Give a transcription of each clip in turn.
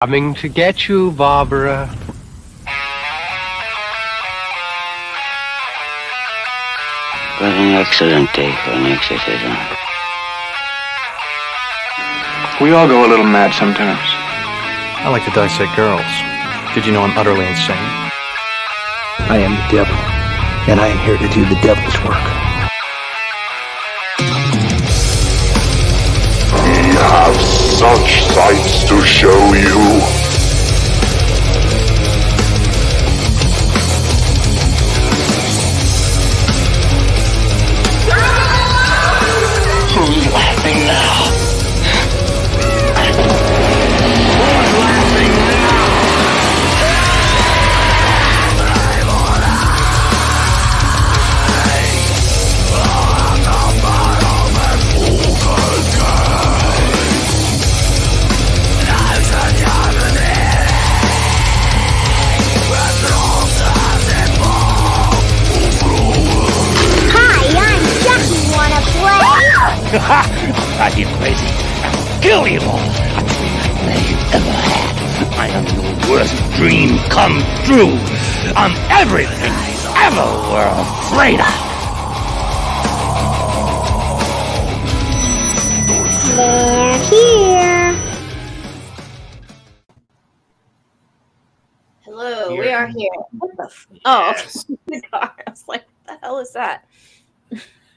Coming to get you, Barbara. What an excellent day for an exorcism. We all go a little mad sometimes. I like to dissect girls. Did you know I'm utterly insane? I am the devil, and I am here to do the devil's work. We have such sights to show you. Who's laughing now? Are you crazy? I'll kill you all. I'm the nightmare you ever had. I am your worst dream come true. I'm everything you ever were afraid of. They're here. Hello, we are here. What the cigar. I was like, what the hell is that?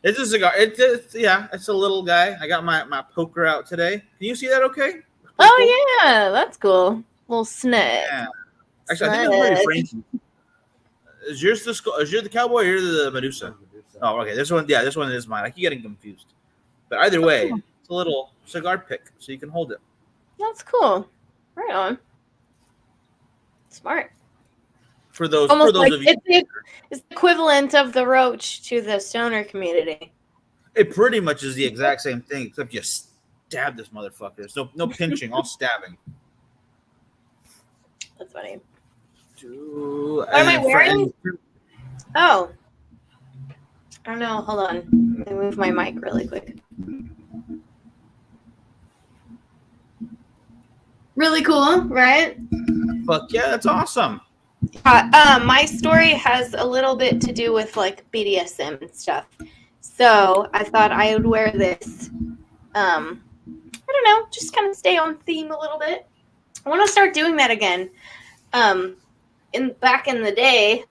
It's a cigar. It's a little guy. I got my poker out today. Can you see that okay? Oh, yeah, that's cool. Little snake. Yeah. Actually, I think it's pretty Frankie. Is yours the cowboy or you're the Medusa? Oh, okay. This one is mine. I keep getting confused. But either way, it's a little cigar pick, so you can hold it. That's cool. Right on. Smart. For those like of you, it's the equivalent of the roach to the stoner community. it pretty much is the exact same thing, except you stab this motherfucker. So no pinching, all stabbing. That's funny. What am I wearing? Oh. I don't know. Hold on. Let me move my mic really quick. Really cool, right? Fuck yeah, that's awesome. My story has a little bit to do with like BDSM and stuff. So I thought I would wear this. I don't know, just kind of stay on theme a little bit. I want to start doing that again. Back in the day,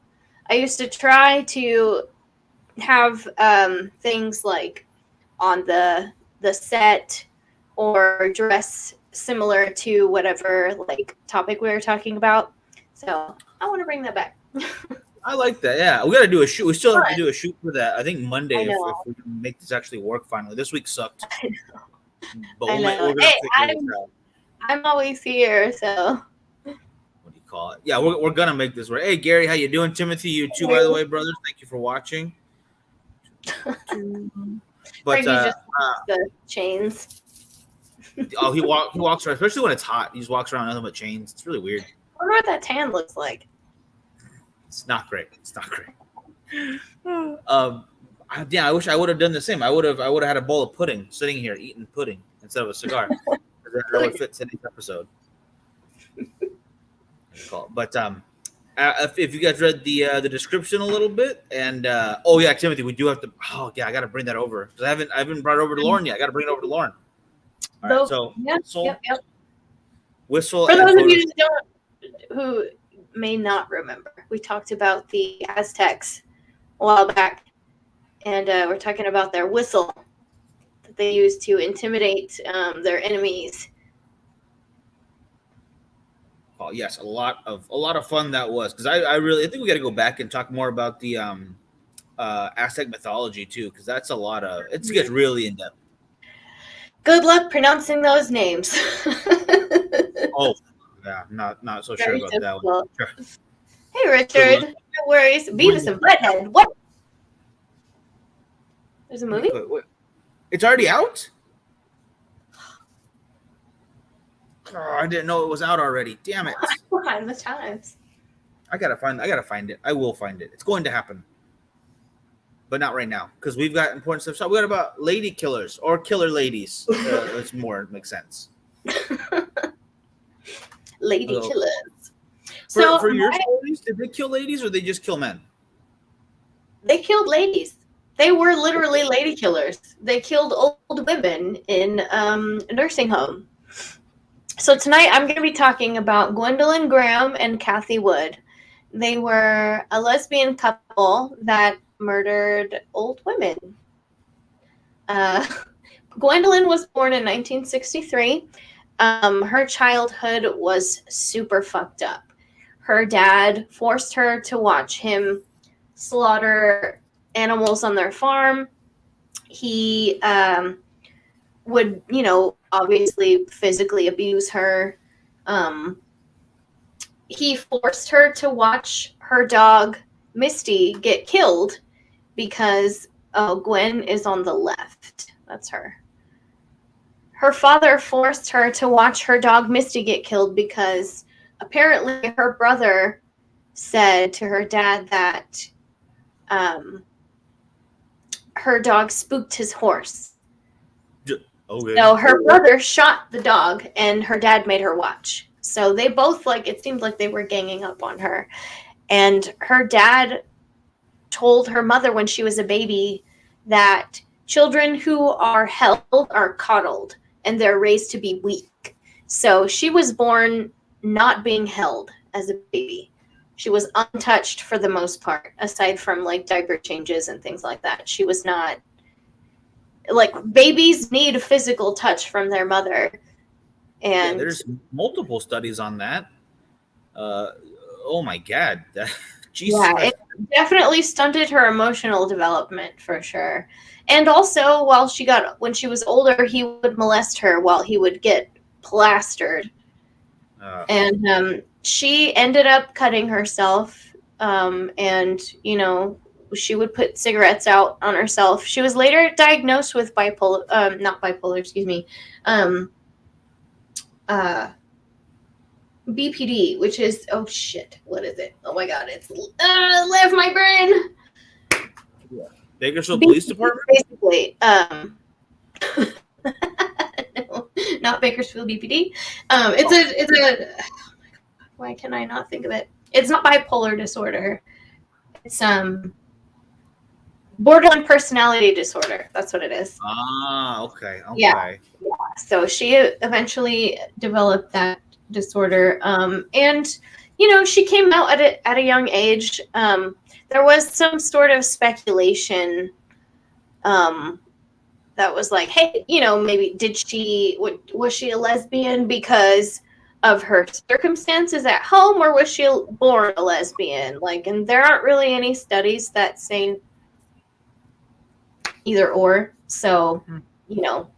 I used to try to have things like on the set or dress similar to whatever like topic we were talking about. So I want to bring that back. I like that. Yeah, we got to do a shoot. We still have to do a shoot for that. I think Monday, if we can make this actually work finally. This week sucked. I know. But I know. I'm always here, so. What do you call it? Yeah, we're gonna make this work. Hey, Gary, how you doing? Timothy, you too, by the way, brothers. Thank you for watching. But just the chains. Oh, he walks around, especially when it's hot. He just walks around nothing but chains. It's really weird. I wonder what that tan looks like. It's not great. Yeah, I wish I would have done the same. I would have had a bowl of pudding sitting here eating pudding instead of a cigar. That would fit today's episode. But if you guys read the description a little bit, and Timothy, we do have to. Oh yeah, I got to bring that over because I haven't brought it over to Lauren yet. I got to bring it over to Lauren. All right, so whistle. For those of you who may not remember, we talked about the Aztecs a while back, and we're talking about their whistle that they use to intimidate their enemies. Oh yes, a lot of fun that was, because I think we got to go back and talk more about the Aztec mythology too, because that's it gets really in depth. Good luck pronouncing those names. Oh yeah, not so sure about that one. Sure. Hey Richard, no worries. Beavis and Butthead. What? There's a movie? It's already out? Oh, I didn't know it was out already. Damn it! Behind the times. I gotta find it. I will find it. It's going to happen. but not right now because we've got important stuff. So we got about lady killers or killer ladies. It's more makes sense. lady Oh. killers. For your stories, did they kill ladies or they just kill men? They killed ladies. They were literally lady killers. They killed old women in a nursing home. So tonight I'm going to be talking about Gwendolyn Graham and Kathy Wood. They were a lesbian couple that murdered old women. Gwendolyn was born in 1963. Her childhood was super fucked up. Her dad forced her to watch him slaughter animals on their farm. He would, obviously physically abuse her. He forced her to watch her dog, Misty, get killed because Gwen is on the left. That's her. Her father forced her to watch her dog, Misty, get killed because apparently her brother said to her dad that her dog spooked his horse. Okay. So her brother shot the dog and her dad made her watch. So they both, it seemed like they were ganging up on her. And her dad told her mother when she was a baby that children who are held are coddled and they're raised to be weak. So she was born not being held as a baby. She was untouched for the most part, aside from diaper changes and things like that. She was not babies need physical touch from their mother. And there's multiple studies on that. Oh my God. Jesus Christ. It definitely stunted her emotional development for sure. And also when she was older, he would molest her while he would get plastered. And she ended up cutting herself. And she would put cigarettes out on herself. She was later diagnosed with BPD, which is, oh shit, what is it? Oh my God, it's left my brain. Yeah. Bakersfield Police Department? Basically, no, not Bakersfield BPD. It's a, oh my God, why can I not think of it? It's not bipolar disorder. It's borderline personality disorder. That's what it is. Ah, okay. Yeah. So she eventually developed that disorder. And she came out at a young age. There was some sort of speculation that was like, hey, maybe was she a lesbian because of her circumstances at home, or was she born a lesbian? And there aren't really any studies that say either or. So,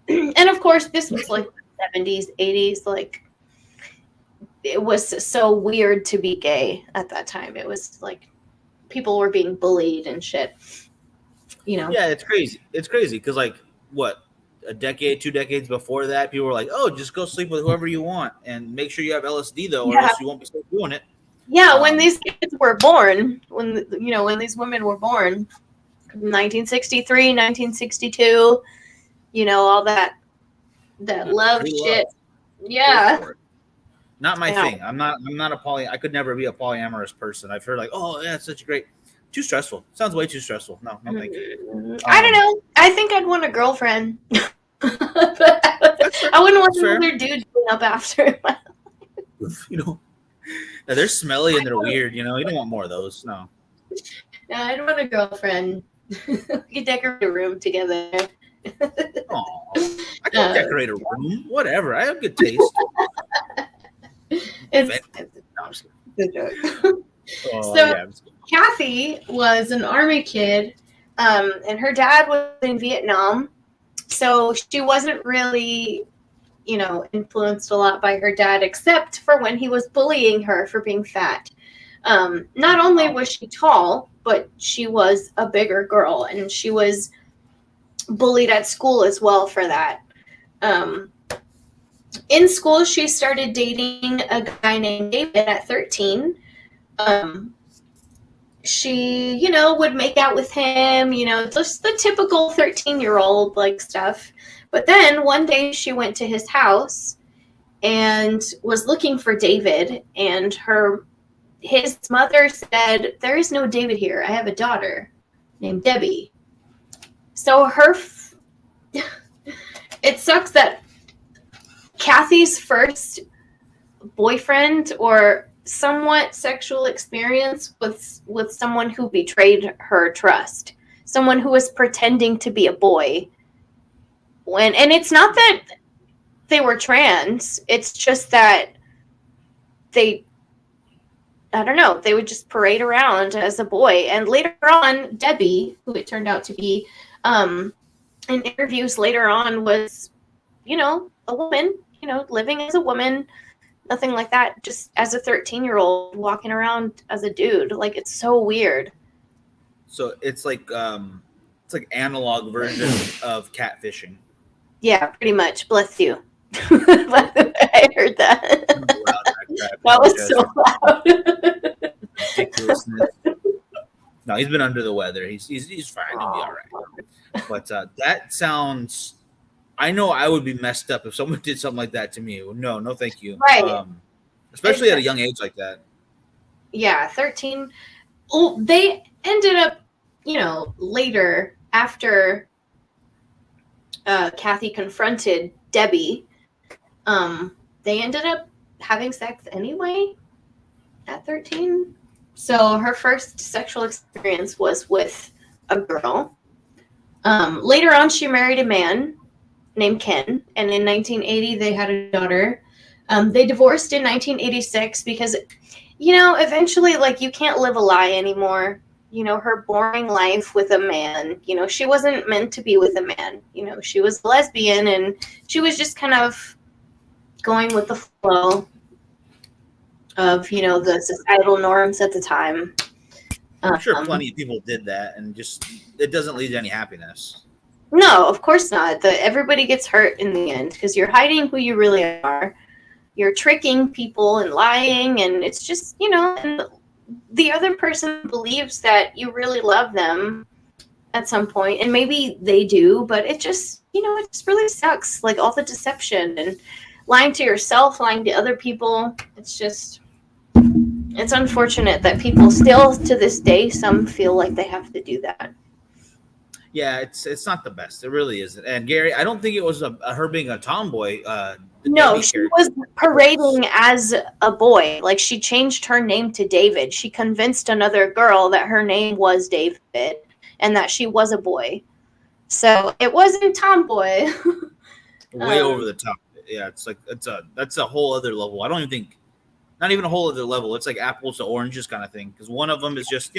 and of course this was the 70s, 80s, it was so weird to be gay at that time. It was people were being bullied and shit. Yeah, it's crazy. It's crazy because a decade, 2 decades before that, people were like, "Oh, just go sleep with whoever you want, and make sure you have LSD though, or else you won't be still doing it." Yeah, when these kids were born, when these women were born, 1963, 1962, all that love shit. Yeah. Not my thing. I'm not a I could never be a polyamorous person. I've heard oh yeah, it's such a great. Too stressful. Sounds way too stressful. No, thank you. I don't know. I think I'd want a girlfriend. But I wouldn't want another dude going up after. They're smelly and they're weird. You don't want more of those. No. Yeah, I'd want a girlfriend. We could decorate a room together. I can decorate a room. Whatever. I have good taste. It's a joke. Kathy was an Army kid, and her dad was in Vietnam, so she wasn't really, influenced a lot by her dad, except for when he was bullying her for being fat. Not only was she tall, but she was a bigger girl, and she was bullied at school as well for that. In school, she started dating a guy named David at 13. She, would make out with him, just the typical 13-year-old stuff. But then one day she went to his house and was looking for David, and his mother said, "There is no David here. I have a daughter named Debbie." So it sucks that Kathy's first boyfriend or somewhat sexual experience with someone who betrayed her trust, someone who was pretending to be a boy. And it's not that they were trans, it's just that they would just parade around as a boy. And later on, Debbie, who it turned out to be, in interviews later on, was, a woman, living as a woman, nothing like that, just as a 13-year-old walking around as a dude. Like, it's so weird. So it's like analog version of catfishing. Yeah, pretty much. Bless you. I heard that. That was so loud. Ridiculousness. No, he's been under the weather. He's fine. He'll be all right. But that sounds. I know I would be messed up if someone did something like that to me. No, thank you. Right. Especially at a young age like that. Yeah, 13. Well, they ended up, later after Kathy confronted Debbie, they ended up having sex anyway at 13. So her first sexual experience was with a girl. Later on, she married a man named Ken, and in 1980, they had a daughter. They divorced in 1986 because, eventually, like, you can't live a lie anymore. Her boring life with a man, she wasn't meant to be with a man. She was a lesbian, and she was just kind of going with the flow of, the societal norms at the time. I'm sure plenty of people did that, and just it doesn't lead to any happiness. No, of course not. Everybody gets hurt in the end because you're hiding who you really are. You're tricking people and lying, and it's just, and the other person believes that you really love them at some point, and maybe they do, but it just, it just really sucks. Like, all the deception and lying to yourself, lying to other people. It's unfortunate that people still, to this day, some feel like they have to do that. Yeah, it's not the best. It really isn't. And Gary, I don't think it was her being a tomboy. No, she was parading as a boy. Like, she changed her name to David. She convinced another girl that her name was David and that she was a boy. So it wasn't tomboy. Way over the top. Yeah, it's like that's a whole other level. I don't even think, not even a whole other level. It's like apples to oranges kind of thing. Because one of them is just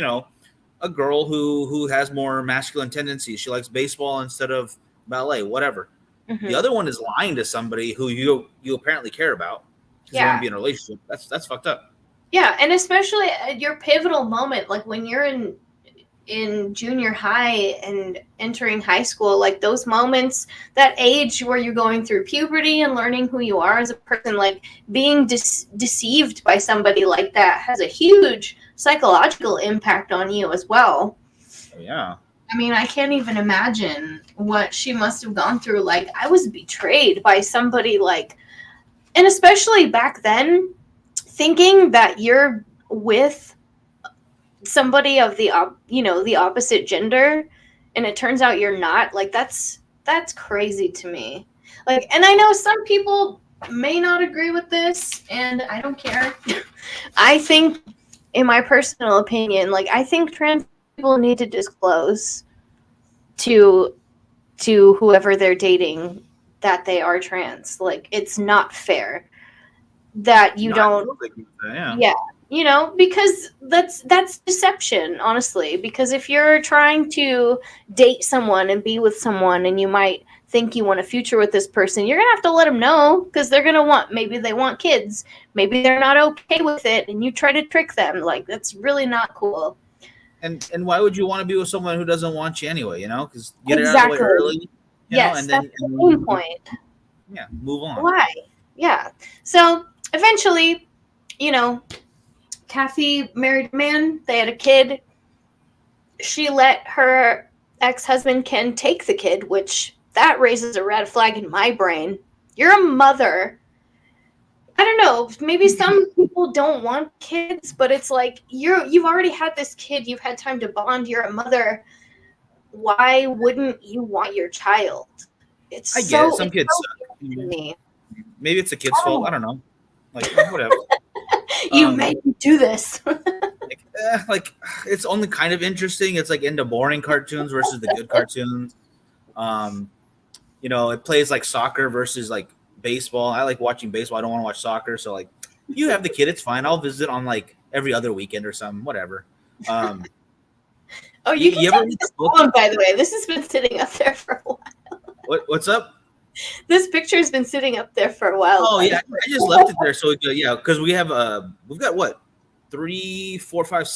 a girl who has more masculine tendencies. She likes baseball instead of ballet, whatever. Mm-hmm. The other one is lying to somebody who you apparently care about because you want to be in a relationship. That's fucked up. Yeah, and especially at your pivotal moment, like when you're in junior high and entering high school, like those moments, that age where you're going through puberty and learning who you are as a person, like being deceived by somebody like that has a huge psychological impact on you as well. Oh, yeah. I mean, I can't even imagine what she must have gone through. Like, I was betrayed by somebody, like, and especially back then, thinking that you're with somebody of the opposite gender, and it turns out you're not. Like, that's crazy to me. Like, and I know some people may not agree with this, and I don't care. I think, in my personal opinion, like, I think trans people need to disclose to whoever they're dating that they are trans. Like, it's not fair that you don't. Yeah, because that's deception, honestly. Because if you're trying to date someone and be with someone, and you might think you want a future with this person, you're gonna have to let them know, because they're gonna maybe they want kids, maybe they're not okay with it, and you try to trick them. Like, that's really not cool. And why would you want to be with someone who doesn't want you anyway? Because get it out of the way early. Yes, that's the main point. Yeah, move on. Why? Yeah. So eventually, Kathy married a man. They had a kid. She let her ex-husband Ken take the kid, which that raises a red flag in my brain. You're a mother I don't know. Maybe some people don't want kids, but it's like you've already had this kid. You've had time to bond. You're a mother. Why wouldn't you want your child? I get it. Some kids suck. Me. Maybe it's a kid's fault. I don't know. Like whatever. You made me do this. like it's only kind of interesting. It's like into boring cartoons versus the good cartoons. It plays like soccer versus like baseball. I like watching baseball. I don't want to watch soccer. So like, you have the kid, it's fine. I'll visit on like every other weekend or something. Whatever. Oh, you ever read this poem, by the way? This has been sitting up there for a while. What's up? This picture has been sitting up there for a while. Oh yeah, I just left it there. So yeah, because we've got what, 3, 4, 5,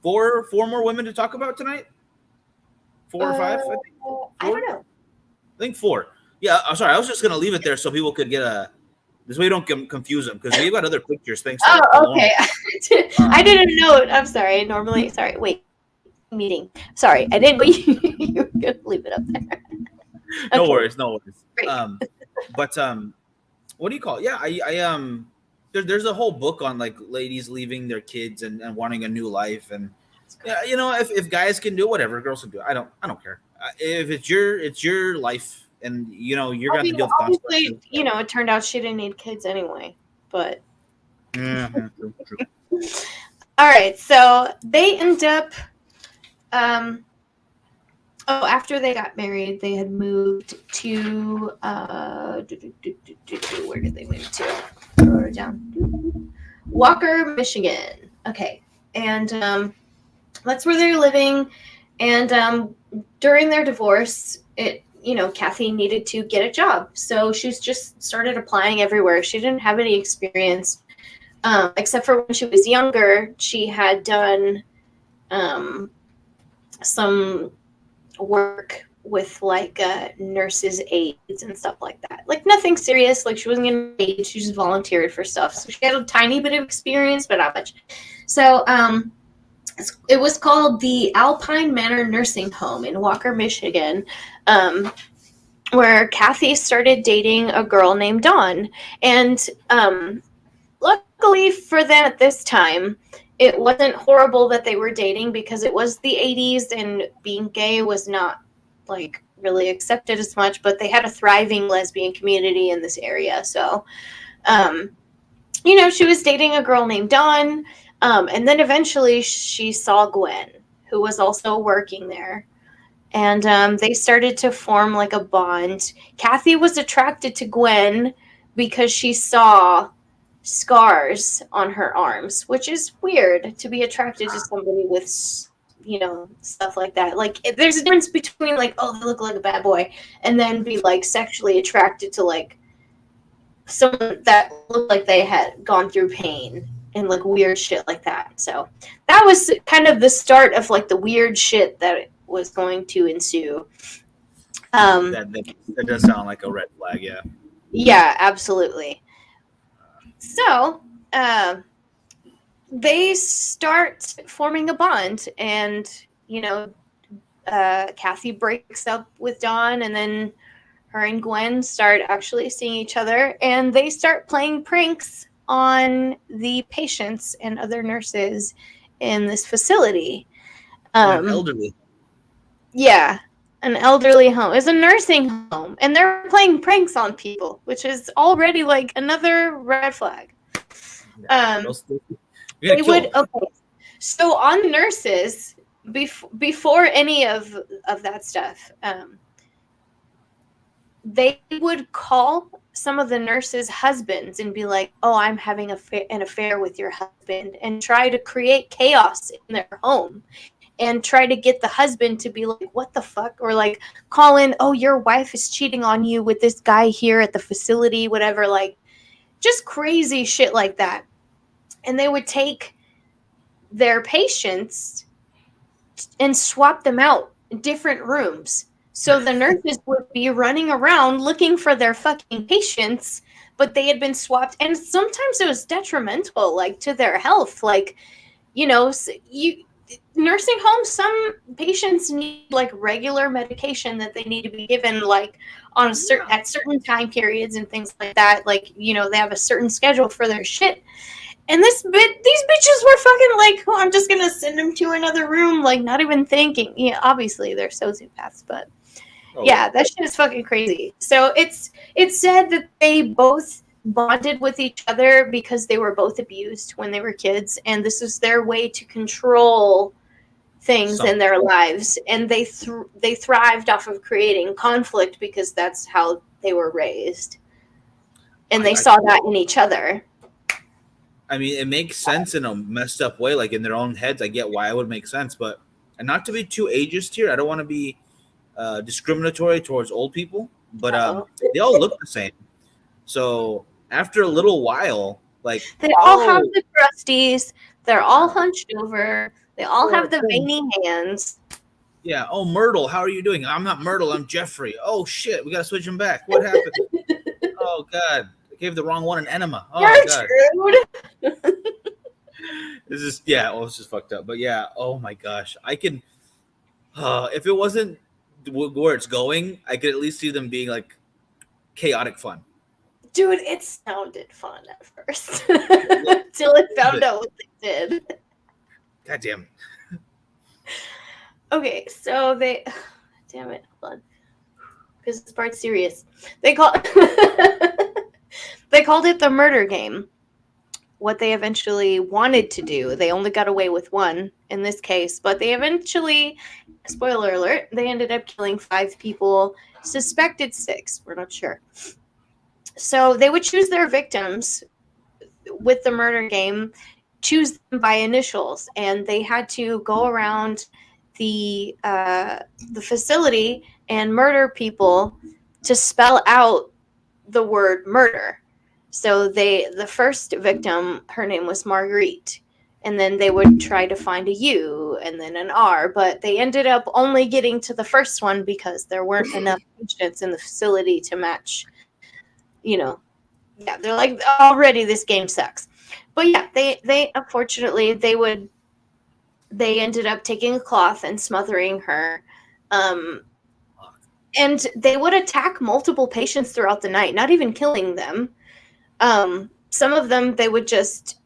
4 more women to talk about tonight. 4 or 5, I think. I don't know. I think 4. Yeah, I'm sorry. I was just gonna leave it there so people could get this way you don't confuse them, because we've got other pictures. Thanks. Okay. I didn't know it. I'm sorry. Sorry. Wait. Meeting. Sorry, I didn't. But you were gonna leave it up there. No worries. Great. But what do you call it? Yeah, I there's a whole book on like ladies leaving their kids and wanting a new life, and yeah, if guys can do it, whatever, girls can do it. I don't care. If it's your life, and you're gonna have to deal with consequences. It turned out she didn't need kids anyway. But true. All right, so they end up. After they got married, they had moved to where did they move to? I wrote it down. Walker, Michigan. Okay, and that's where they're living. And during their divorce, Kathy needed to get a job, so she's just started applying everywhere. She didn't have any experience, except for when she was younger. She had done some work with like nurses' aides and stuff like that. Like nothing serious. Like she wasn't getting paid. She just volunteered for stuff. So she had a tiny bit of experience, but not much. So it was called the Alpine Manor Nursing Home in Walker, Michigan, where Kathy started dating a girl named Dawn. And luckily for them at this time, it wasn't horrible that they were dating, because it was the 80s and being gay was not like really accepted as much, but they had a thriving lesbian community in this area. So, she was dating a girl named Dawn. And then eventually she saw Gwen, who was also working there. And they started to form like a bond. Kathy was attracted to Gwen because she saw scars on her arms, which is weird to be attracted to somebody with, stuff like that. Like, there's a difference between like, oh, they look like a bad boy, and then be like sexually attracted to like someone that looked like they had gone through pain and like weird shit like that. So that was kind of the start of like the weird shit that was going to ensue. That does sound like a red flag. Yeah. Yeah, absolutely. So, they start forming a bond, and, Kathy breaks up with Dawn, and then her and Gwen start actually seeing each other, and they start playing pranks on the patients and other nurses in this facility. Elderly. Yeah. An elderly home. It's a nursing home, and they're playing pranks on people, which is already like another red flag. They would So on nurses, before any of that stuff, they would call some of the nurses' husbands and be like, "Oh, I'm having an affair with your husband," and try to create chaos in their home. And try to get the husband to be like, what the fuck? Or like call in, oh, your wife is cheating on you with this guy here at the facility, whatever. Like just crazy shit like that. And they would take their patients and swap them out in different rooms. So the nurses would be running around looking for their fucking patients, but they had been swapped. And sometimes it was detrimental, like to their health. Like, nursing homes, some patients need like regular medication that they need to be given like on a certain at certain time periods and things like that. Like, you know, they have a certain schedule for their shit. And these bitches were fucking like, oh, I'm just gonna send them to another room, like not even thinking. Yeah, obviously they're sociopaths, but yeah, that shit is fucking crazy. So it's said that they both bonded with each other because they were both abused when they were kids, and this is their way to control things in their lives. And they thrived off of creating conflict because that's how they were raised, and they saw that in each other. I mean, it makes sense in a messed up way, like in their own heads. I get why it would make sense, but and not to be too ageist here. I don't want to be discriminatory towards old people, but they all look the same. So after a little while, like they all have the crusties, they're all hunched over, they all have the veiny hands. Yeah. Oh, Myrtle, how are you doing? I'm not Myrtle, I'm Jeffrey. Oh shit, we gotta switch him back. What happened? Oh god, I gave the wrong one an enema. Oh god. This is it's just fucked up. But yeah, oh my gosh, I can. If it wasn't where it's going, I could at least see them being like chaotic fun. Dude, it sounded fun at first until it found out what they did. God damn. Okay, so they, damn it, hold on, because this part's serious. They called it the murder game. What they eventually wanted to do, they only got away with one in this case, but they eventually, spoiler alert, they ended up killing 5 people, suspected 6, we're not sure. So they would choose their victims with the murder game, choose them by initials, and they had to go around the facility and murder people to spell out the word murder. So the first victim, her name was Marguerite, and then they would try to find a U and then an R, but they ended up only getting to the first one because there weren't enough patients in the facility to match. You know, yeah, they're like, already this game sucks. But yeah, they unfortunately they ended up taking a cloth and smothering her. And they would attack multiple patients throughout the night, not even killing them. Some of them, they would just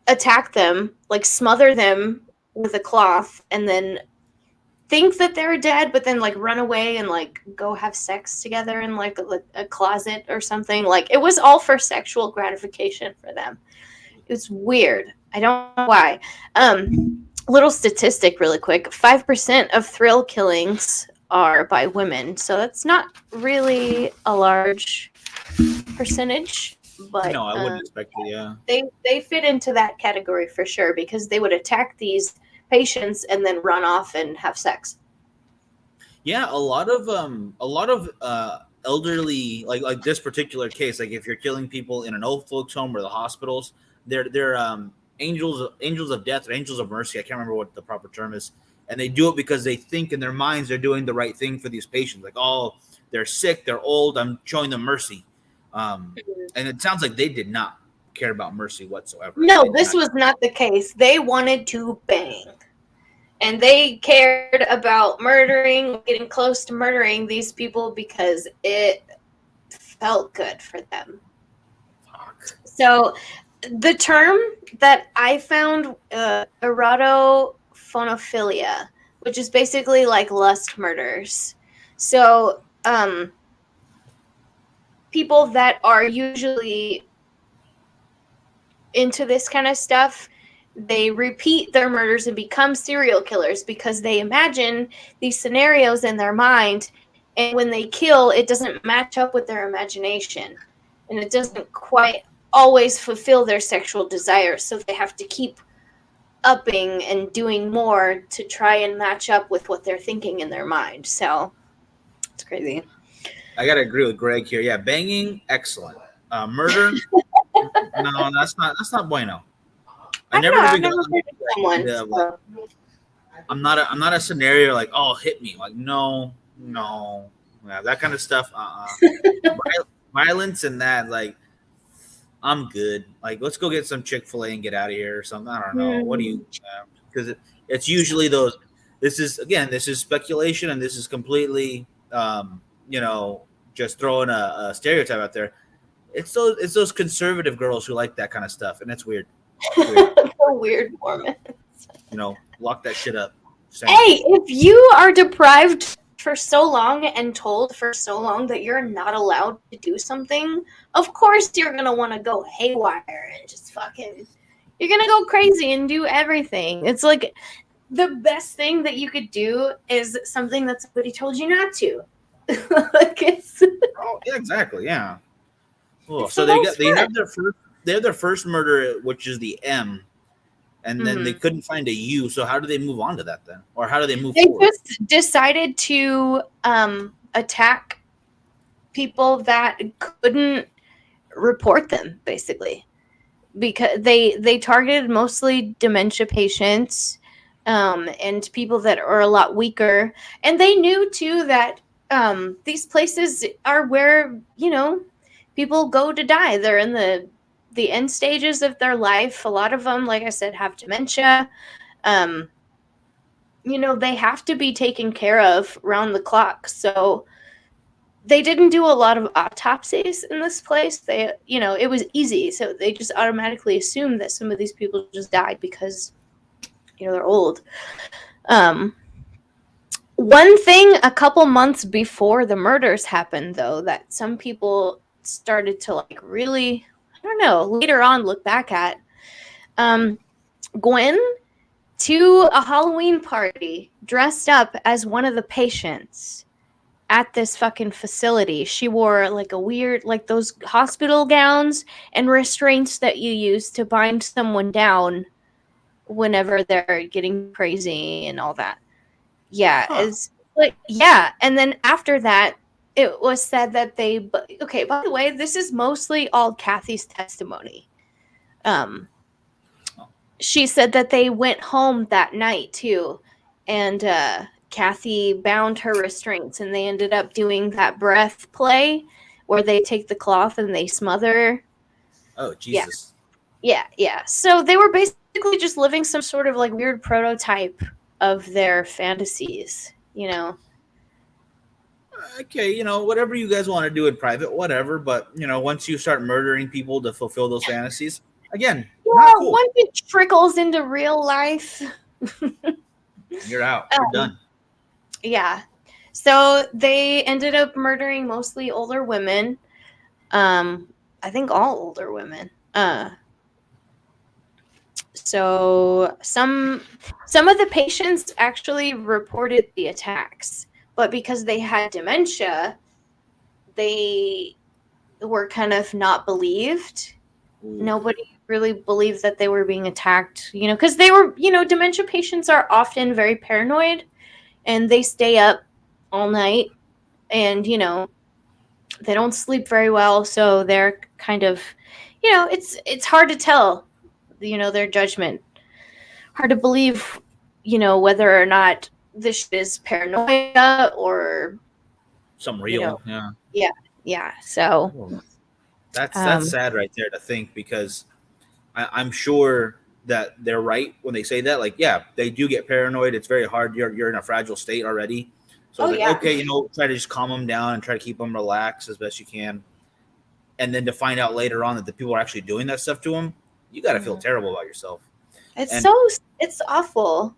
attack them, like smother them with a cloth, and then think that they're dead, but then like run away and like go have sex together in like a closet or something. Like it was all for sexual gratification for them. It was weird. I don't know why. Little statistic really quick. 5% of thrill killings are by women. So that's not really a large percentage. But no, I wouldn't expect it, yeah. They fit into that category for sure because they would attack these patients and then run off and have sex. Yeah, a lot of elderly, like this particular case, like if you're killing people in an old folks home or the hospitals, they're angels of death or angels of mercy. I can't remember what the proper term is. And they do it because they think in their minds they're doing the right thing for these patients. Like, oh, they're sick, they're old, I'm showing them mercy. And it sounds like they did not care about mercy whatsoever. No, this was not the case. They wanted to bang. And they cared about getting close to murdering these people because it felt good for them. Fuck. So the term that I found, erotophonophilia, which is basically like lust murders. So people that are usually into this kind of stuff, they repeat their murders and become serial killers because they imagine these scenarios in their mind, and when they kill, it doesn't match up with their imagination, and it doesn't quite always fulfill their sexual desires, so they have to keep upping and doing more to try and match up with what they're thinking in their mind. So it's crazy. I gotta agree with Greg here. Yeah, banging, excellent. Murder, no, that's not bueno. I'm not a scenario like, oh, hit me. Like, no, yeah, that kind of stuff. Violence and that, like, I'm good. Like, let's go get some Chick-fil-A and get out of here or something. I don't know. What do you? because it's usually those. This is speculation, and this is completely, just throwing a stereotype out there. It's those conservative girls who like that kind of stuff, and it's weird. The weird Mormons. Lock that shit up. Same. Hey, if you are deprived for so long and told for so long that you're not allowed to do something, of course you're gonna want to go haywire and just fucking. You're gonna go crazy and do everything. It's like the best thing that you could do is something that somebody told you not to. Oh, yeah, exactly. Yeah. Cool. So they have their first murder, which is the M, and then they couldn't find a U. So how do they move on to that then, or how do they move forward? They just decided to attack people that couldn't report them, basically, because they targeted mostly dementia patients and people that are a lot weaker, and they knew too that these places are where people go to die. They're in the end stages of their life. A lot of them, like I said, have dementia. They have to be taken care of round the clock. So they didn't do a lot of autopsies in this place. It was easy. So they just automatically assumed that some of these people just died because, they're old. One thing a couple months before the murders happened, though, that some people started to really, I don't know, later on look back at, Gwen to a Halloween party dressed up as one of the patients at this fucking facility. She wore a weird, those hospital gowns and restraints that you use to bind someone down whenever they're getting crazy and all that. Yeah, it's and then after that, it was said that okay, by the way, this is mostly all Kathy's testimony. She said that they went home that night too, and Kathy bound her restraints, and they ended up doing that breath play where they take the cloth and they smother. Oh, Jesus. Yeah. So they were basically just living some sort of weird prototype of their fantasies, Okay, whatever you guys want to do in private, whatever. But once you start murdering people to fulfill those fantasies, again, not cool. Once it trickles into real life, you're out. You're done. Yeah. So they ended up murdering mostly older women. I think all older women. So some of the patients actually reported the attacks, but because they had dementia, they were kind of not believed. Nobody really believed that they were being attacked, because they were, dementia patients are often very paranoid and they stay up all night and, they don't sleep very well. So they're kind of, it's hard to tell, their judgment. Hard to believe, whether or not this is paranoia or some real. Yeah. So that's sad right there to think, because I'm sure that they're right when they say that. They do get paranoid. It's very hard. You're in a fragile state already. So okay, try to just calm them down and try to keep them relaxed as best you can. And then to find out later on that the people are actually doing that stuff to them, you got to feel terrible about yourself. It's awful.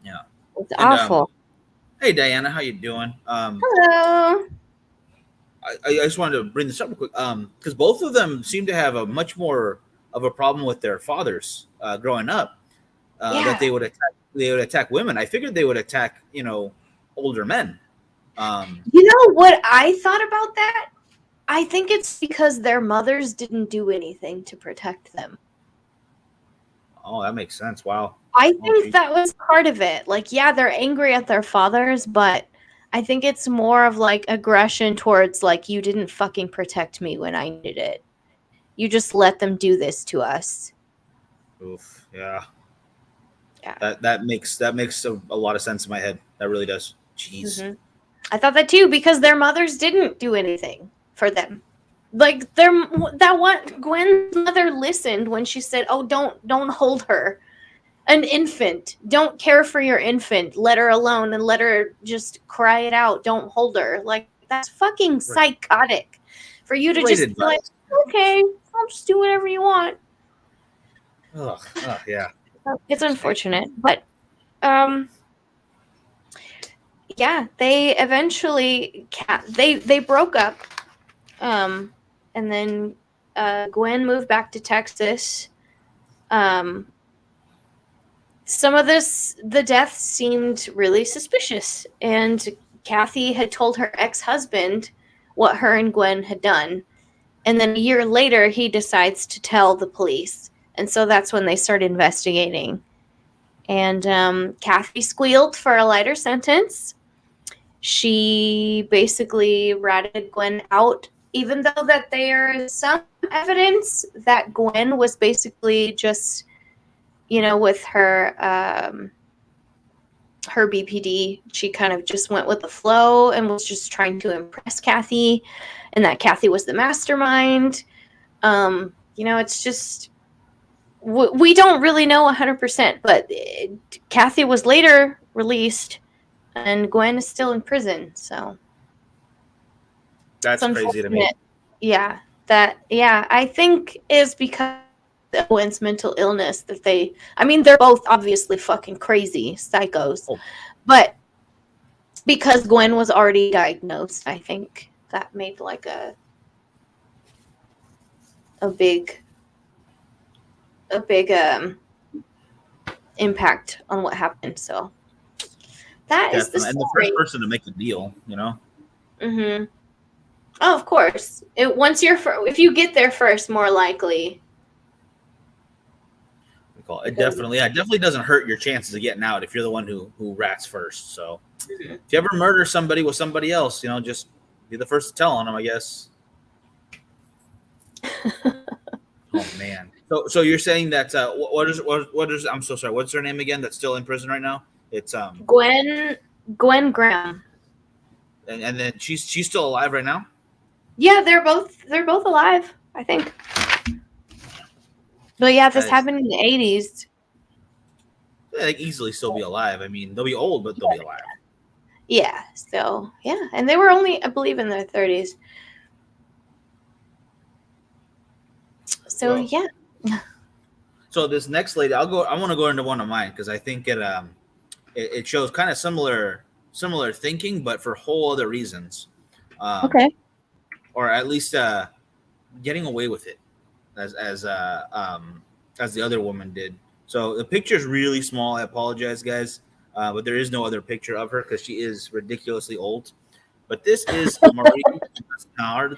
Yeah. It's awful. Hey, Diana, how you doing? Hello. I just wanted to bring this up real quick, because both of them seem to have a much more of a problem with their fathers growing up. That they would attack women. I figured they would attack older men. What I thought about that? I think it's because their mothers didn't do anything to protect them. Oh, that makes sense. Wow. I think that was part of it. They're angry at their fathers, but I think it's more of aggression towards you didn't fucking protect me when I needed it. You just let them do this to us. Oof. Yeah. Yeah. That makes a lot of sense in my head. That really does. Jeez. Mm-hmm. I thought that too, because their mothers didn't do anything for them. Gwen's mother listened when she said, "Oh, don't hold her." an infant. Don't care for your infant. Let her alone and let her just cry it out. Don't hold her. Like, that's fucking psychotic. For you to just be like, okay, I'll just do whatever you want. Ugh, yeah. It's unfortunate, but yeah, they eventually they broke up, and then Gwen moved back to Texas. Some of the deaths seemed really suspicious, and Kathy had told her ex-husband what her and Gwen had done, and then a year later he decides to tell the police, and so that's when they started investigating. And Kathy squealed for a lighter sentence. She basically ratted Gwen out, even though that there is some evidence that Gwen was basically just, with her her BPD, she kind of just went with the flow and was just trying to impress Kathy, and that Kathy was the mastermind. It's just, we don't really know 100%, but Kathy was later released, and Gwen is still in prison. So that's crazy to me. Yeah, I think is because of Gwen's mental illness that they're both obviously fucking crazy psychos, but because Gwen was already diagnosed, I think that made like a big impact on what happened. So that is the story. And the first person to make the deal, Mm-hmm. Oh, of course. If you get there first, more likely. It definitely doesn't hurt your chances of getting out if you're the one who rats first. So if you ever murder somebody with somebody else, just be the first to tell on them, I guess. Oh man. So you're saying that what is I'm so sorry. What's her name again? That's still in prison right now? It's Gwen Graham. And then she's still alive right now? Yeah, they're both alive, I think. But yeah, this happened in the 80s. They easily still be alive. I mean, they'll be old, but they'll be alive. Yeah. So yeah, and they were only, I believe, in their 30s. So yeah. So this next lady, I want to go into one of mine because I think it shows kind of similar thinking, but for whole other reasons. Okay. Or at least getting away with it, as the other woman did. So the picture's really small. I apologize, guys, but there is no other picture of her because she is ridiculously old. But this is Marie Bernard.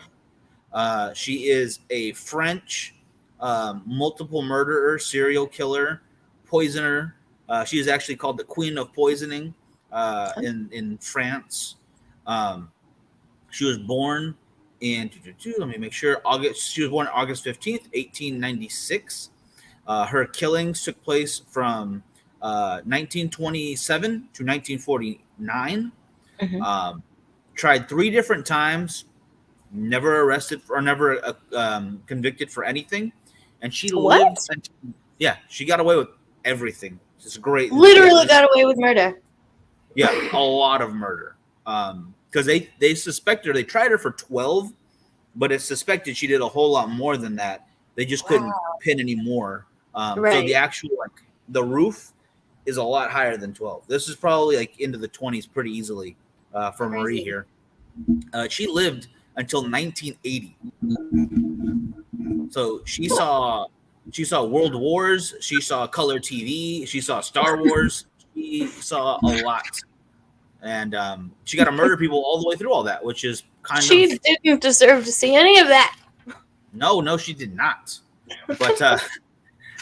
She is a French multiple murderer, serial killer, poisoner. She is actually called the Queen of Poisoning in France. She was born in, let me make sure, she was born August 15th, 1896. Her killings took place from 1927 to 1949. Mm-hmm. Tried 3 different times, never arrested or never convicted for anything. And she lived. She got away with everything. It's great. Literally got away with murder. Yeah, a lot of murder. Because they suspected her. They tried her for 12, but it's suspected she did a whole lot more than that. They just couldn't pin any more. So the actual the roof is a lot higher than 12. This is probably into the 20s pretty easily for Marie here. She lived until 1980. So she saw World Wars. She saw color TV. She saw Star Wars. She saw a lot. And she got to murder people all the way through all that, which is She didn't deserve to see any of that. No, she did not. But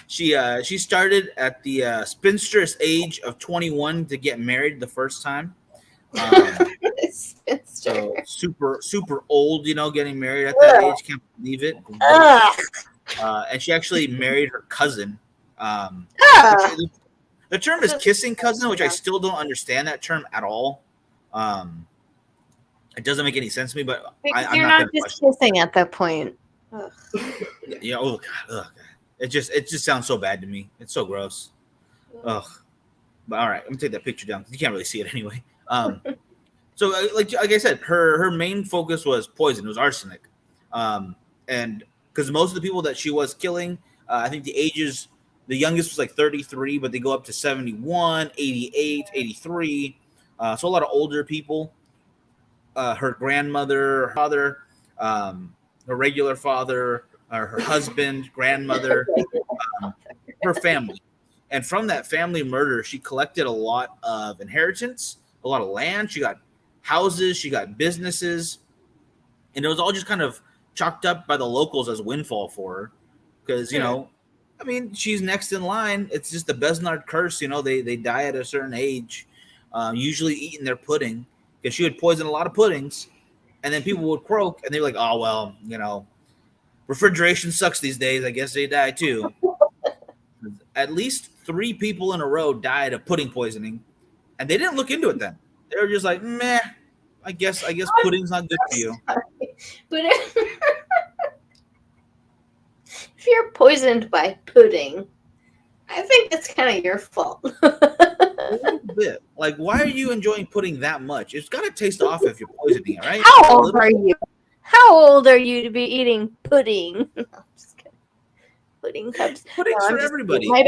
she started at the spinsterous age of 21 to get married the first time. So super old, getting married at that age. Can't believe it. And she actually married her cousin. The term is kissing cousin, which I still don't understand that term at all. It doesn't make any sense to me, but you're not just kissing at that point. Yeah. Oh God. Ugh. It just sounds so bad to me. It's so gross. Ugh. But all right, I'm gonna take that picture down because you can't really see it anyway. So like I said, her main focus was poison. It was arsenic, and because most of the people that she was killing, I think the youngest was like 33, but they go up to 71, 88, 83. So a lot of older people. Her grandmother, her father, her regular father, her husband, grandmother, her family. And from that family murder, she collected a lot of inheritance, a lot of land. She got houses, she got businesses, and it was all just kind of chalked up by the locals as windfall for her. Because, I mean, she's next in line. It's just the Besnard curse. They die at a certain age, usually eating their pudding because she would poison a lot of puddings. And then people would croak and they're like, oh, well, refrigeration sucks these days. I guess they die too. At least 3 people in a row died of pudding poisoning. And they didn't look into it then. They were just like, meh, I guess pudding's not good for you. But if you're poisoned by pudding, I think it's kind of your fault. A little bit. Like, why are you enjoying pudding that much? It's got to taste off if you're poisoning it, right? How old are you? How old are you to be eating pudding? No, I'm just kidding. Pudding cups. Pudding's for everybody. My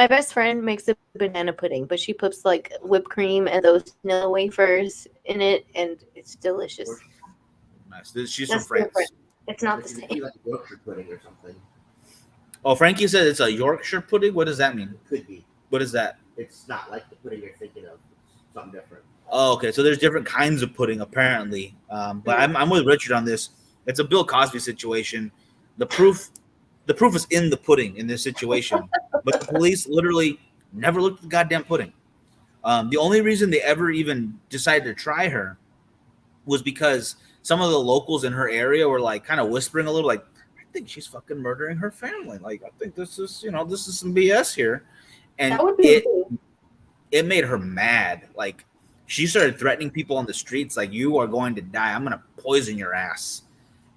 best friend makes a banana pudding, but she puts like whipped cream and those vanilla wafers in it, and it's delicious. Nice. She's from France. Different. It's not the same. Like Yorkshire pudding or something. Oh, Frankie said it's a Yorkshire pudding. What does that mean? It could be. What is that? It's not like the pudding you're thinking of. It's something different. Oh, okay. So there's different kinds of pudding apparently. But I'm with Richard on this. It's a Bill Cosby situation. The proof is in the pudding in this situation. But the police literally never looked at the goddamn pudding. The only reason they ever even decided to try her was because some of the locals in her area were like kind of whispering a little, like, I think she's fucking murdering her family. Like, I think this is some BS here. And it made her mad. Like, she started threatening people on the streets, like, you are going to die. I'm gonna poison your ass.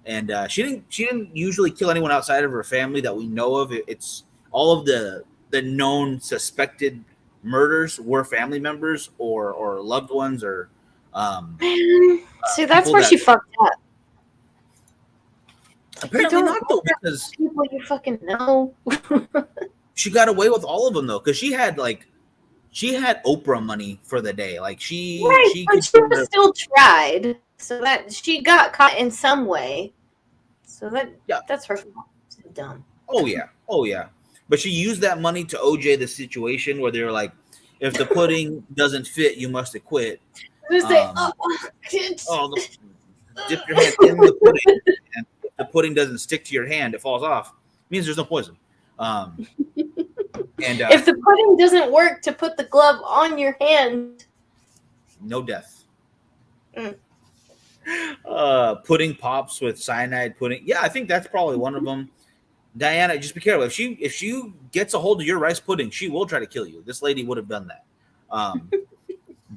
And she didn't usually kill anyone outside of her family that we know of. It's all of the known suspected murders were family members or loved ones or see, that's where she fucked up. Apparently not though, because people you fucking know. She got away with all of them though, because she had Oprah money for the day. Like she was still tried, so that she got caught in some way. So that's her fault. Dumb. Oh yeah. But she used that money to OJ the situation where they were like, if the pudding doesn't fit, you must acquit. Dip your hand in the pudding, and if the pudding doesn't stick to your hand, it falls off. It means there's no poison. And if the pudding doesn't work to put the glove on your hand, no death. Pudding pops with cyanide pudding. Yeah, I think that's probably one of them. Diana, just be careful. If she gets a hold of your rice pudding, she will try to kill you. This lady would have done that.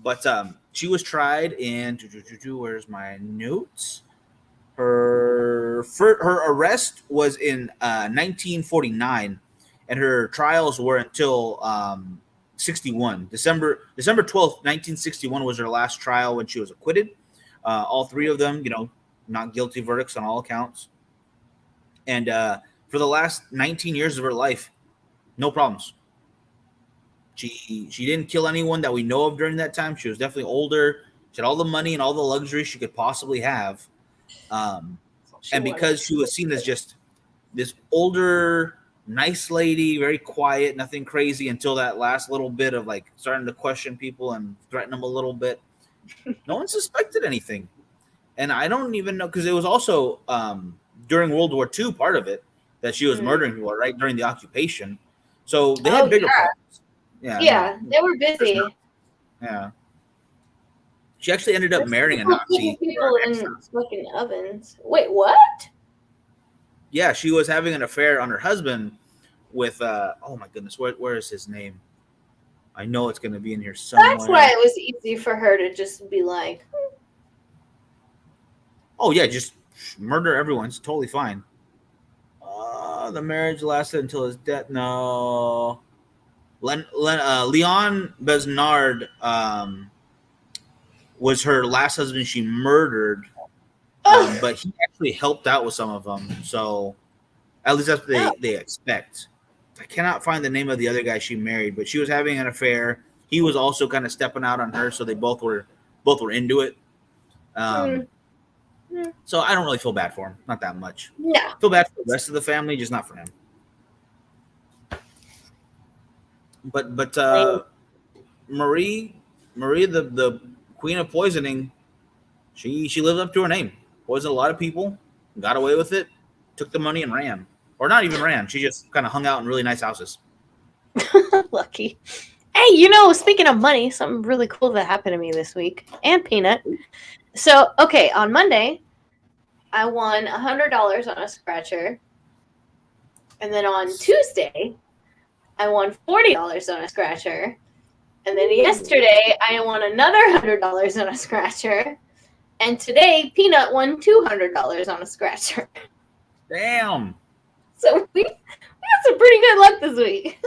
But she was tried in. Where's my notes? Her arrest was in 1949, and her trials were until 61. December 12th, 1961 was her last trial when she was acquitted. All 3 of them, not guilty verdicts on all accounts. And for the last 19 years of her life, no problems. She didn't kill anyone that we know of during that time. She was definitely older. She had all the money and all the luxury she could possibly have. And because she was seen as just this older, nice lady, very quiet, nothing crazy until that last little bit of like starting to question people and threaten them a little bit, no one suspected anything. And I don't even know, because it was also during World War II, part of it, that she was murdering people, right, during the occupation. So they had bigger problems. Yeah, they were busy. Yeah. She actually ended up marrying a Nazi. People in fucking ovens. Wait, what? Yeah, she was having an affair on her husband with, oh my goodness, where is his name? I know it's going to be in here somewhere. That's why it was easy for her to just be like, oh yeah, just murder everyone. It's totally fine. The marriage lasted until his death. No. Leon Besnard was her last husband. She murdered, but he actually helped out with some of them. So at least that's what they expect. I cannot find the name of the other guy she married, but she was having an affair. He was also kind of stepping out on her, so they both were into it. So I don't really feel bad for him, not that much. No, I feel bad for the rest of the family, just not for him. But Marie, the queen of poisoning, she lived up to her name. Poisoned a lot of people, got away with it, took the money and ran, or not even ran. She just kind of hung out in really nice houses. Lucky. Hey, speaking of money, something really cool that happened to me this week, and Peanut. So, okay, on Monday, I won $100 on a scratcher, and then on Tuesday, I won $40 on a scratcher, and then yesterday, I won another $100 on a scratcher, and today, Peanut won $200 on a scratcher. Damn. So we got some pretty good luck this week.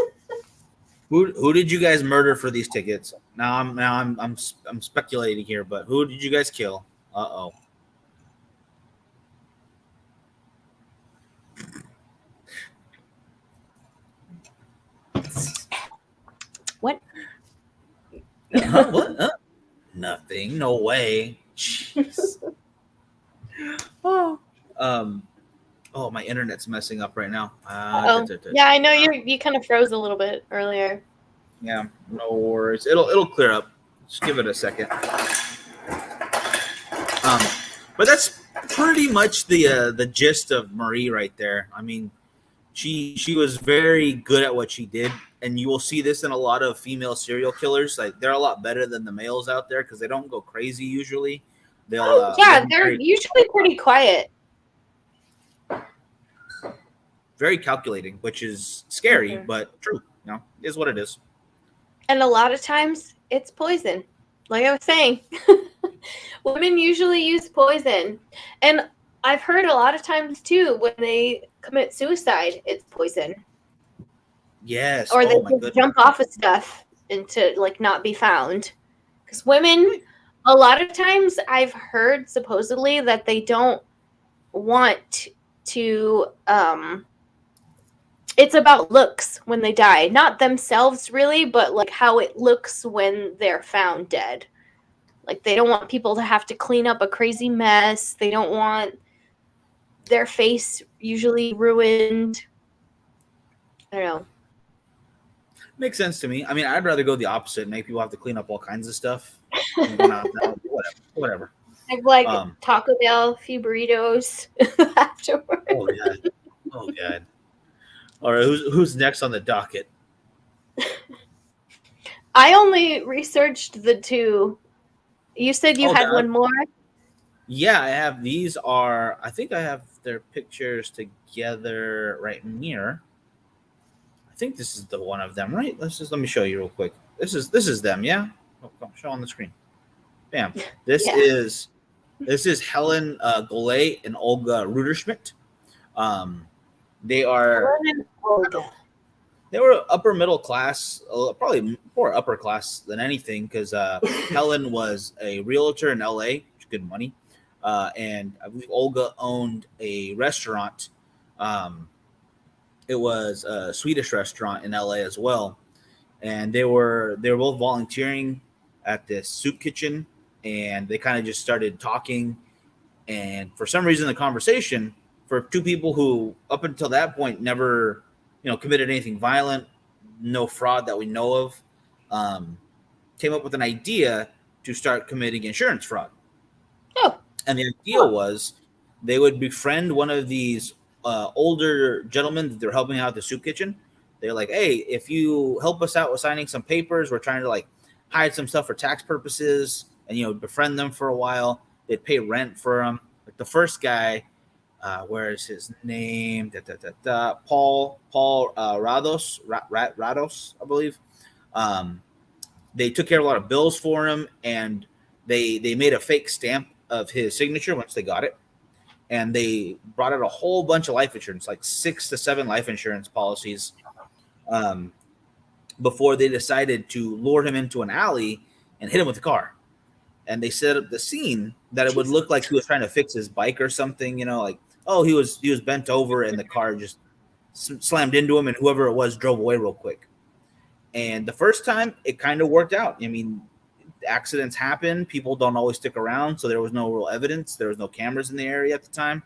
Who did you guys murder for these tickets? Now I'm speculating here, but who did you guys kill? Uh-oh. What? What? Nothing. No way. Jeez. Oh, my internet's messing up right now. Yeah, I know you kind of froze a little bit earlier. Yeah, no worries. It'll clear up. Just give it a second. But that's pretty much the gist of Marie right there. I mean, she was very good at what she did, and you will see this in a lot of female serial killers. Like, they're a lot better than the males out there because they don't go crazy usually. They'll they're usually pretty quiet. Very calculating, which is scary, but true. Is what it is. And a lot of times it's poison. Like I was saying, women usually use poison. And I've heard a lot of times too, when they commit suicide, it's poison. Yes. Or they just jump off of stuff and to not be found. Because women, a lot of times I've heard supposedly that they don't want to it's about looks when they die. Not themselves really, but how it looks when they're found dead. Like, they don't want people to have to clean up a crazy mess. They don't want their face usually ruined. I don't know. Makes sense to me. I mean, I'd rather go the opposite and make people have to clean up all kinds of stuff. Whatever. I'd Taco Bell, a few burritos afterwards. Oh, God. All right, who's next on the docket? I only researched the two. You said you had one more? Yeah, I have. I think I have their pictures together right here. I think this is the one of them, right? Let me show you real quick. This is them, yeah? Oh, come show on the screen. Bam. This is Helen Golay and Olga Ruderschmidt. They were upper middle class, probably more upper class than anything, because Helen was a realtor in LA, which is good money, and I believe Olga owned a restaurant. It was a Swedish restaurant in LA as well, and they were both volunteering at this soup kitchen, and they kind of just started talking, and for some reason the conversation, for two people who up until that point never committed anything violent, no fraud that we know of, came up with an idea to start committing insurance fraud. And the idea was they would befriend one of these older gentlemen that they're helping out at the soup kitchen. They're like, hey, if you help us out with signing some papers, we're trying to hide some stuff for tax purposes, and befriend them for a while. They'd pay rent for them. Like the first guy, where is his name? Paul Rados, I believe. They took care of a lot of bills for him, and they made a fake stamp of his signature once they got it, and they brought out a whole bunch of life insurance, like 6 to 7 life insurance policies. before they decided to lure him into an alley and hit him with the car. And they set up the scene that it would look like he was trying to fix his bike or something, like, oh, he was bent over and the car just slammed into him, and whoever it was drove away real quick. And the first time, it kind of worked out. I mean, accidents happen. People don't always stick around, so there was no real evidence. There was no cameras in the area at the time.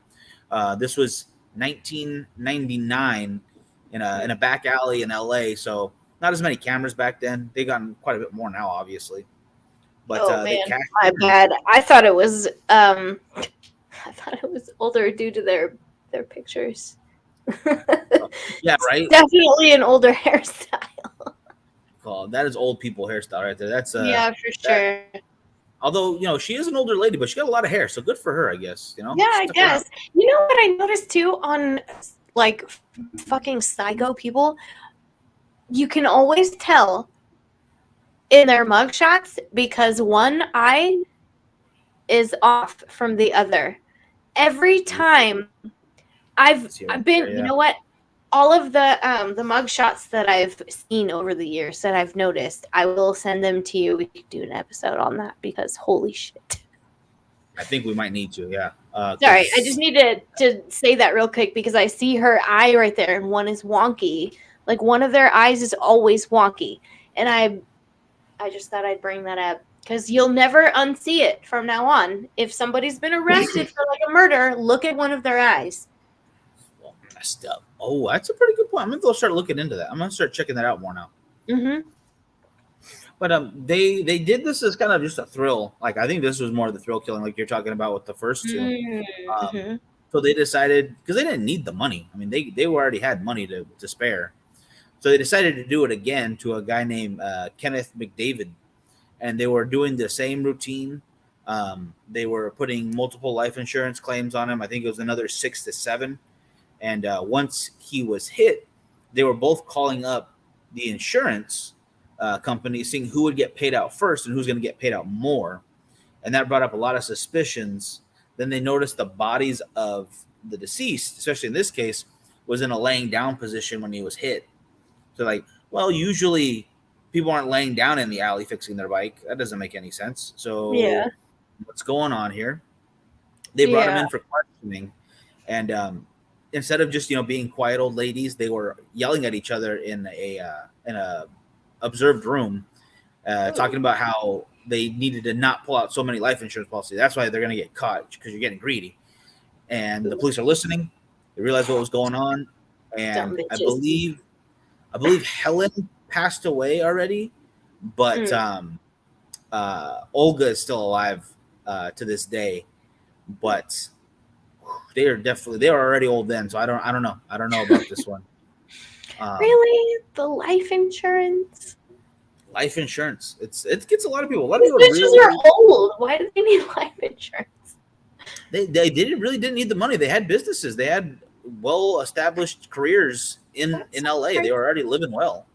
This was 1999 in a back alley in LA, so not as many cameras back then. They gotten quite a bit more now, obviously. But my bad. I thought it was older due to their pictures. Yeah, right. Definitely an older hairstyle. Oh, that is old people hairstyle right there. That's yeah, for sure. Although she is an older lady, but she got a lot of hair, so good for her, I guess. Yeah, I guess. Around. You know what I noticed too on like fucking psycho people? You can always tell in their mugshots because one eye is off from the other. Every time I've been, you know what? All of the mugshots that I've seen over the years that I've noticed, I will send them to you. We could do an episode on that because holy shit. I think we might need to, yeah. Sorry, I just needed to say that real quick because I see her eye right there and one is wonky. Like one of their eyes is always wonky. And I just thought I'd bring that up because you'll never unsee it from now on. If somebody's been arrested for like a murder, look at one of their eyes. Well, messed up. Oh, that's a pretty good point. I'm going to go start looking into that. I'm going to start checking that out more now. Mm-hmm. But they did this as kind of just a thrill. Like, I think this was more of the thrill killing like you're talking about with the first two. Mm-hmm. So they decided, because they didn't need the money. I mean, they already had money to spare. So they decided to do it again to a guy named Kenneth McDavid. And they were doing the same routine. They were putting multiple life insurance claims on him. I think it was another 6 to 7. And once he was hit, they were both calling up the insurance company, seeing who would get paid out first and who's going to get paid out more. And that brought up a lot of suspicions. Then they noticed the bodies of the deceased, especially in this case, was in a laying down position when he was hit. So like, well, usually people aren't laying down in the alley fixing their bike. That doesn't make any sense. So what's going on here? They brought him in for questioning. And instead of just, being quiet old ladies, they were yelling at each other in a observed room, talking about how they needed to not pull out so many life insurance policies. That's why they're going to get caught, because you're getting greedy. And the police are listening. They realized what was going on. And I believe Helen passed away already, but Olga is still alive to this day. But they are already old then, so I don't know about this one. Really, the life insurance? Life insurance. It gets a lot of people. A lot of people bitches are old. Why do they need life insurance? They didn't need the money. They had businesses. They had well-established careers in LA. They were already living well.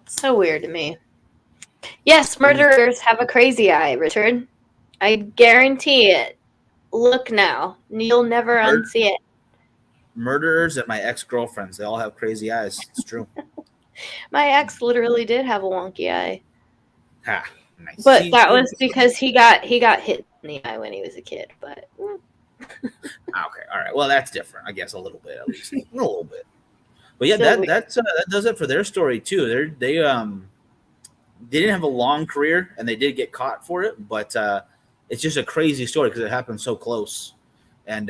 So weird to me. Yes, murderers have a crazy eye, Richard. I guarantee it. Look now. You'll never unsee it. Murderers and my ex-girlfriends, they all have crazy eyes. It's true. My ex literally did have a wonky eye. Ha, nice. But that was because he got hit in the eye when he was a kid. But okay, all right. Well, that's different, I guess, a little bit at least, a little bit. But yeah, that does it for their story too. They didn't have a long career, and they did get caught for it. But it's just a crazy story because it happened so close, and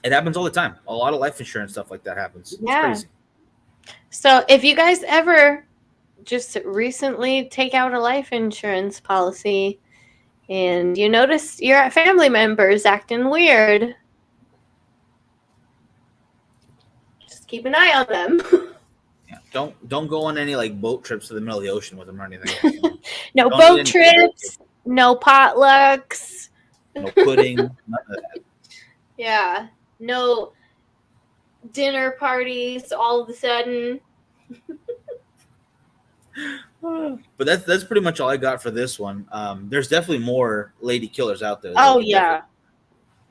it happens all the time. A lot of life insurance stuff like that happens. Yeah. It's crazy. So if you guys ever just recently take out a life insurance policy and you notice your family members acting weird, just keep an eye on them. Yeah, don't go on any like boat trips to the middle of the ocean with them or anything. No boat trips, no potlucks, no pudding, none of that. Yeah, no dinner parties all of a sudden. But that's pretty much all I got for this one. There's definitely more lady killers out there. Oh yeah.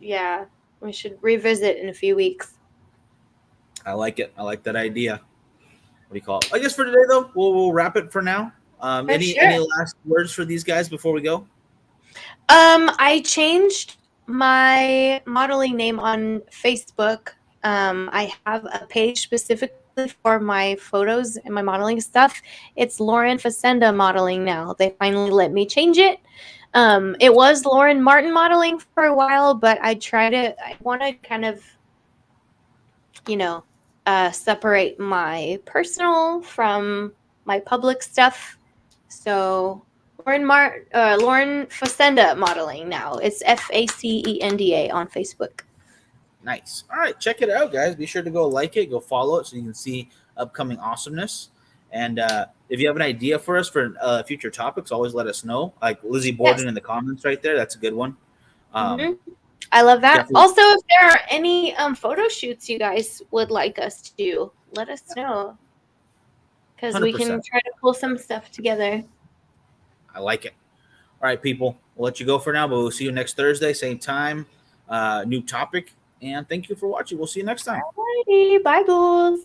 Yeah. We should revisit in a few weeks. I like it. I like that idea. do you call it? I guess for today though, we'll wrap it for now. Any last words for these guys before we go? I changed my modeling name on Facebook. I have a page specifically for my photos and my modeling stuff. It's Lauren Facenda Modeling now. They finally let me change it. It was Lauren Martin Modeling for a while, but I want to kind of, separate my personal from my public stuff. So Lauren Facenda Modeling now. It's Facenda on Facebook. Nice. All right, check it out, guys. Be sure to go like it, go follow it, so you can see upcoming awesomeness. And if you have an idea for us for future topics, always let us know. Like Lizzie Borden in the comments right there. That's a good one. I love that. Definitely. Also, if there are any photo shoots you guys would like us to do, let us know. Because we can try to pull some stuff together. I like it. All right, people. We'll let you go for now, but we'll see you next Thursday, same time, new topic. And thank you for watching. We'll see you next time. Alrighty. Bye, ghouls.